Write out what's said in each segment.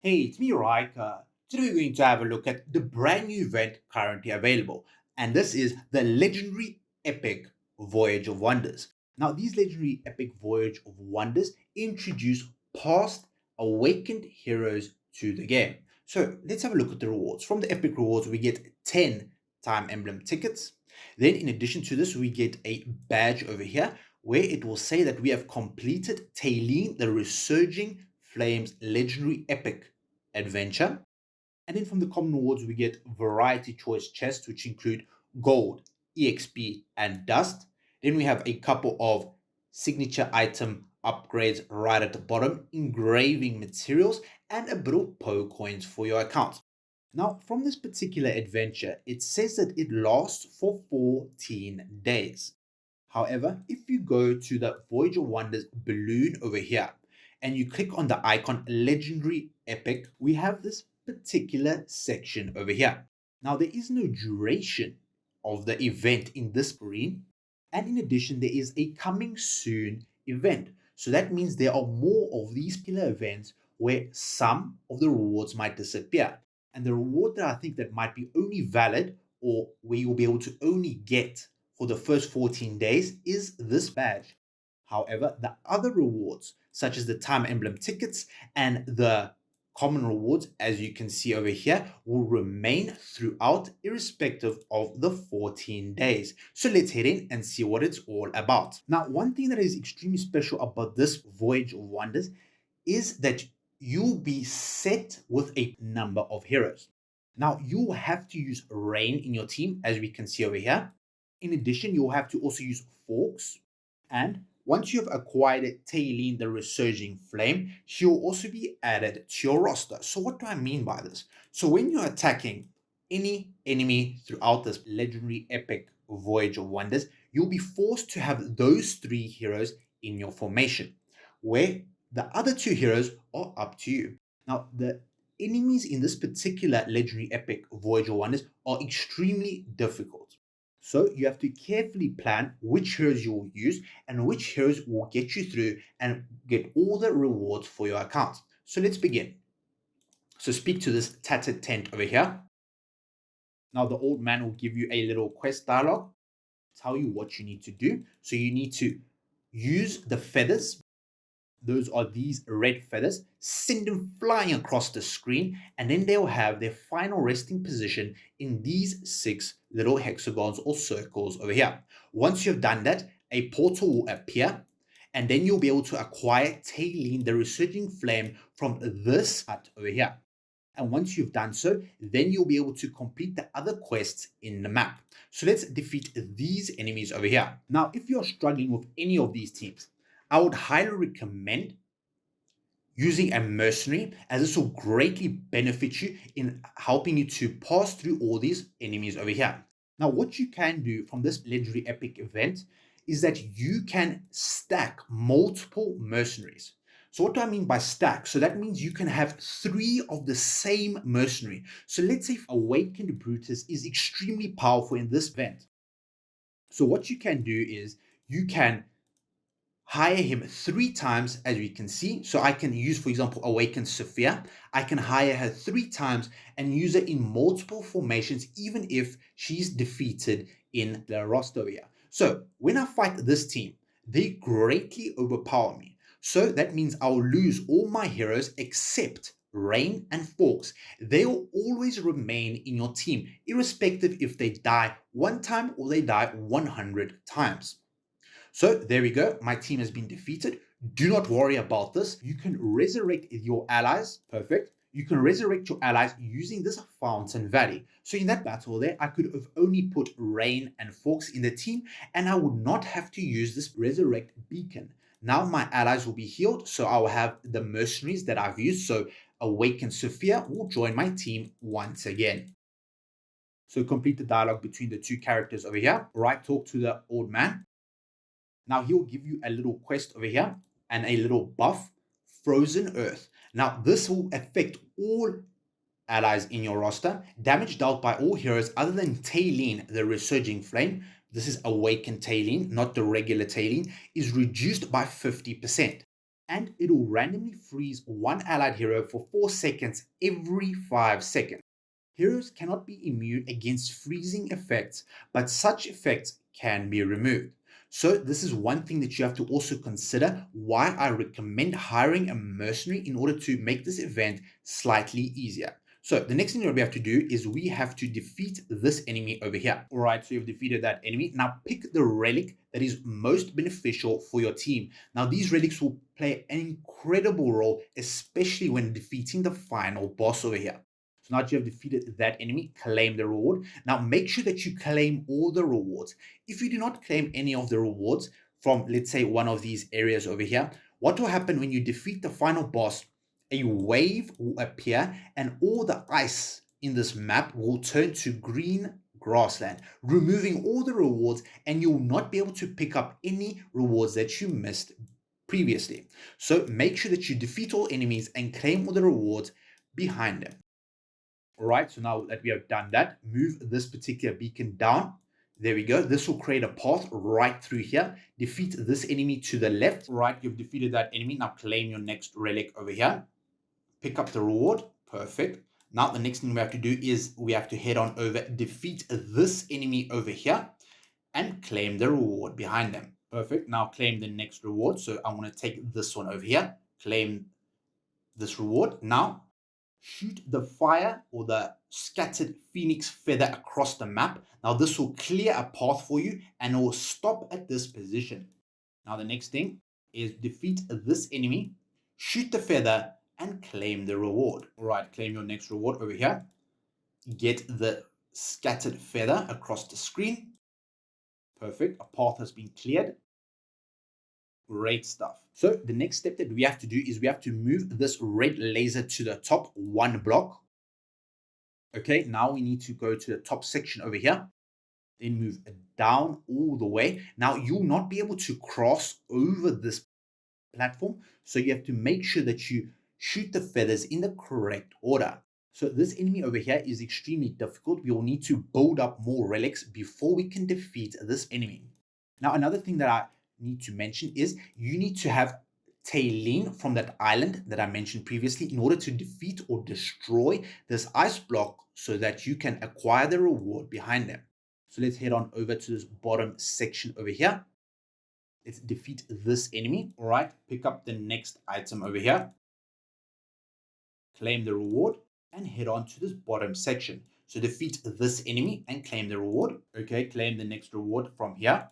Hey, it's me, Raika. Today we're going to have a look at the brand new event currently available, and this is the legendary epic Voyage of Wonders. Now, these legendary epic Voyage of Wonders introduce past awakened heroes to the game. So let's have a look at the rewards. From the epic rewards, we get 10 time emblem tickets. Then, in addition to this, we get a badge over here where it will say that we have completed Talene the Resurging Flames legendary epic adventure. And then from the common rewards, we get variety choice chests, which include gold, EXP, and dust. Then we have a couple of signature item upgrades right at the bottom, engraving materials, and a bit of PO coins for your account. Now, from this particular adventure, it says that it lasts for 14 days. However, if you go to the Voyage of Wonders balloon over here and you click on the icon Legendary Epic, we have this particular section over here. Now, there is no duration of the event in this screen, and in addition, there is a coming soon event. So that means there are more of these killer events where some of the rewards might disappear. And the reward that I think that might be only valid or where you'll be able to only get for the first 14 days is this badge. However, the other rewards, such as the time emblem tickets and the common rewards, as you can see over here, will remain throughout, irrespective of the 14 days. So let's head in and see what it's all about. Now, one thing that is extremely special about this Voyage of Wonders is that you'll be set with a number of heroes. Now, you'll have to use Raine in your team, as we can see over here. In addition, you'll have to also use Fawks. And once you have acquired Talene the Resurging Flame, she will also be added to your roster. So what do I mean by this? So when you're attacking any enemy throughout this legendary epic Voyage of Wonders, you'll be forced to have those three heroes in your formation, where the other two heroes are up to you. Now, the enemies in this particular legendary epic Voyage of Wonders are extremely difficult. So you have to carefully plan which heroes you will use and which heroes will get you through and get all the rewards for your account. So let's begin. So speak to this tattered tent over here. Now the old man will give you a little quest dialogue, tell you what you need to do. So you need to use the feathers. Those are these red feathers. Send them flying across the screen, and then they'll have their final resting position in these 6 little hexagons or circles over here. Once you've done that, a portal will appear, and then you'll be able to acquire Talene, the Resurging Flame, from this hut over here. And once you've done so, then you'll be able to complete the other quests in the map. So let's defeat these enemies over here. Now, if you're struggling with any of these teams, I would highly recommend using a mercenary, as this will greatly benefit you in helping you to pass through all these enemies over here. Now, what you can do from this legendary epic event is that you can stack multiple mercenaries. So what do I mean by stack? So that means you can have 3 of the same mercenary. So let's say Awakened Brutus is extremely powerful in this event. So what you can do is you can hire him 3 times, as we can see. So I can use, for example, Awakened Sophia. I can hire her 3 times and use her in multiple formations, even if she's defeated in the roster here. So when I fight this team, they greatly overpower me. So that means I'll lose all my heroes except Raine and Fawks. They will always remain in your team, irrespective if they die 1 time or they die 100 times. So there we go. My team has been defeated. Do not worry about this. You can resurrect your allies. Perfect. You can resurrect your allies using this Fountain Valley. So in that battle there, I could have only put Raine and Fawks in the team, and I would not have to use this resurrect beacon. Now my allies will be healed, so I will have the mercenaries that I've used. So Awakened Sophia will join my team once again. So complete the dialogue between the 2 characters over here. Right, talk to the old man. Now he'll give you a little quest over here and a little buff, Frozen Earth. Now this will affect all allies in your roster. Damage dealt by all heroes other than Talene, the Resurging Flame. This is Awakened Talene, not the regular Talene, is reduced by 50%. and it'll randomly freeze one allied hero for 4 seconds every 5 seconds. Heroes cannot be immune against freezing effects, but such effects can be removed. So this is one thing that you have to also consider why I recommend hiring a mercenary in order to make this event slightly easier. So the next thing that we have to do is we have to defeat this enemy over here. All right, so you've defeated that enemy. Now pick the relic that is most beneficial for your team. Now these relics will play an incredible role, especially when defeating the final boss over here. So now that you have defeated that enemy, claim the reward. Now make sure that you claim all the rewards. If you do not claim any of the rewards from, let's say, one of these areas over here, what will happen when you defeat the final boss? A wave will appear and all the ice in this map will turn to green grassland, removing all the rewards, and you'll not be able to pick up any rewards that you missed previously. So make sure that you defeat all enemies and claim all the rewards behind them. All right, so now that we have done that, move this particular beacon down. There we go. This will create a path right through here. Defeat this enemy to the left. All right, you've defeated that enemy. Now claim your next relic over here. Pick up the reward. Perfect. Now the next thing we have to do is we have to head on over, defeat this enemy over here, and claim the reward behind them. Perfect. Now claim the next reward. So I'm going to take this one over here. Claim this reward. Now shoot the fire or the scattered phoenix feather across the map. Now this will clear a path for you and it will stop at this position. Now the next thing is defeat this enemy, shoot the feather, and claim the reward. All right, claim your next reward over here. Get the scattered feather across the screen. Perfect. A path has been cleared. Great stuff. So the next step that we have to do is we have to move this red laser to the top one block. Okay, now we need to go to the top section over here. Then move down all the way. Now you'll not be able to cross over this platform. So you have to make sure that you shoot the feathers in the correct order. So this enemy over here is extremely difficult. We will need to build up more relics before we can defeat this enemy. Now another thing that I need to mention is you need to have Talene from that island that I mentioned previously in order to defeat or destroy this ice block so that you can acquire the reward behind them. So let's head on over to this bottom section over here. Let's defeat this enemy. All right, pick up the next item over here. Claim the reward and head on to this bottom section. So defeat this enemy and claim the reward. Okay, claim the next reward from here.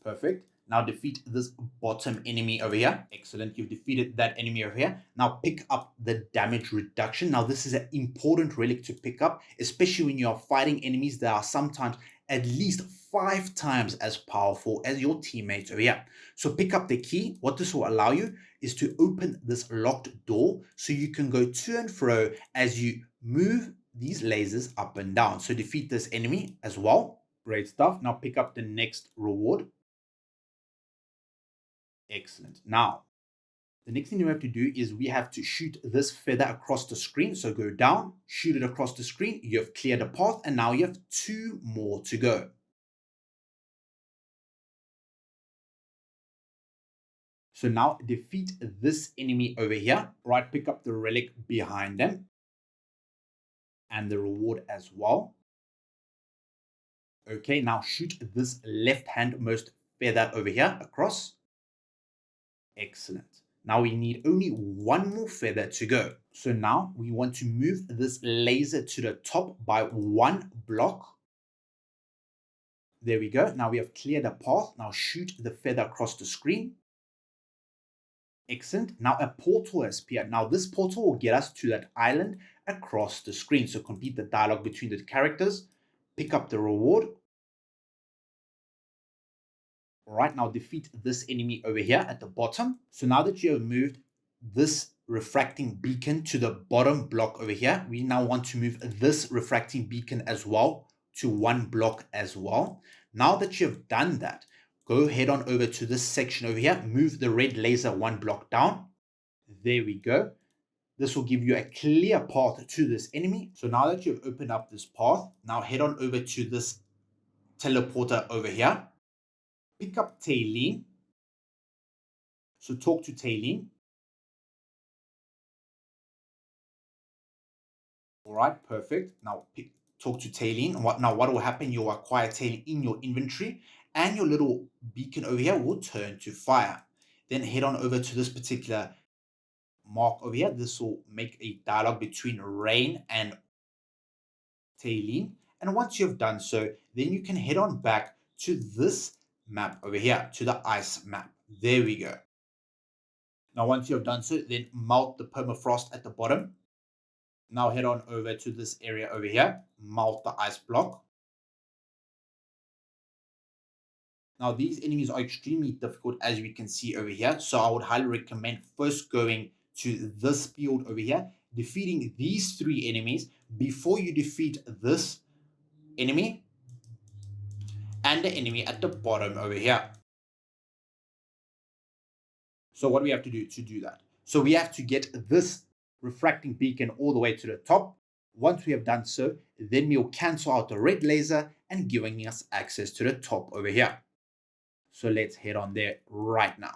Perfect. Now defeat this bottom enemy over here. Excellent. You've defeated that enemy over here. Now pick up the damage reduction. Now this is an important relic to pick up, especially when you are fighting enemies that are sometimes at least 5 times as powerful as your teammates over here. So pick up the key. What this will allow you is to open this locked door so you can go to and fro as you move these lasers up and down. So defeat this enemy as well. Great stuff. Now pick up the next reward. Excellent. Now, the next thing you have to do is we have to shoot this feather across the screen. So go down, shoot it across the screen. You have cleared a path and now you have 2 more to go. So now defeat this enemy over here. Right, pick up the relic behind them and the reward as well. Okay, now shoot this left-handmost feather over here across. Excellent. Now we need only 1 more feather to go. So now we want to move this laser to the top by 1 block. There we go. Now we have cleared a path. Now shoot the feather across the screen. Excellent. Now a portal has appeared. Now this portal will get us to that island across the screen. So complete the dialogue between the characters. Pick up the reward. All right, now defeat this enemy over here at the bottom. So now that you have moved this refracting beacon to the bottom block over here, we now want to move this refracting beacon as well to 1 block as well. Now that you have done that, go head on over to this section over here, move the red laser 1 block down. There we go. This will give you a clear path to this enemy. So now that you've opened up this path, now head on over to this teleporter over here. Pick up Talene. So talk to Talene. All right, perfect. Now talk to Talene. What will happen? You'll acquire Talene in your inventory, and your little beacon over here will turn to fire. Then head on over to this particular mark over here. This will make a dialogue between Raine and Talene. And once you've done so, then you can head on back to this map over here, to the ice map. There we go. Now, once you've done so, then melt the permafrost at the bottom. Now head on over to this area over here, melt the ice block. Now these enemies are extremely difficult, as we can see over here. So I would highly recommend first going to this field over here, defeating these 3 enemies before you defeat this enemy and the enemy at the bottom over here. So what do we have to do to do that? So we have to get this refracting beacon all the way to the top. Once we have done so, then we'll cancel out the red laser and giving us access to the top over here. So let's head on there right now.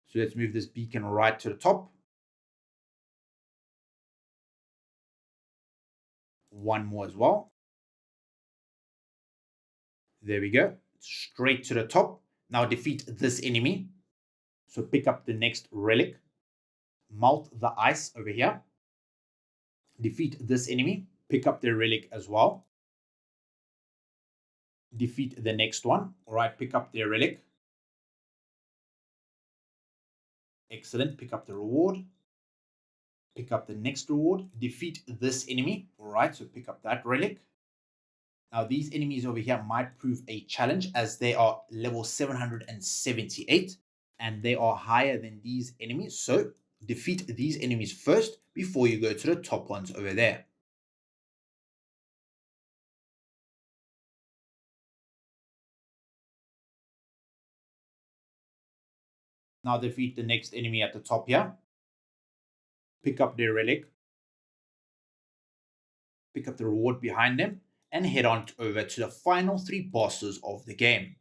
So let's move this beacon right to the top. One more as well. There we go. Straight to the top. Now defeat this enemy. So pick up the next relic. Melt the ice over here. Defeat this enemy. Pick up the relic as well. Defeat the next one. All right, pick up the relic. Excellent. Pick up the reward. Pick up the next reward. Defeat this enemy. All right, so pick up that relic. Now, these enemies over here might prove a challenge as they are level 778 and they are higher than these enemies. So defeat these enemies first before you go to the top ones over there. Now defeat the next enemy at the top here. Pick up their relic. Pick up the reward behind them and head on over to the final 3 bosses of the game.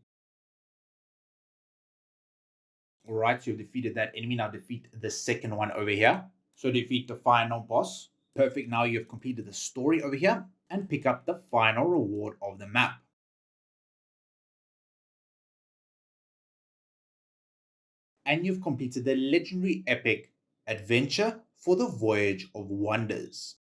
Alright, so you've defeated that enemy. Now defeat the second one over here. So defeat the final boss. Perfect. Now you've completed the story over here and pick up the final reward of the map. And you've completed the legendary epic adventure for the Voyage of Wonders.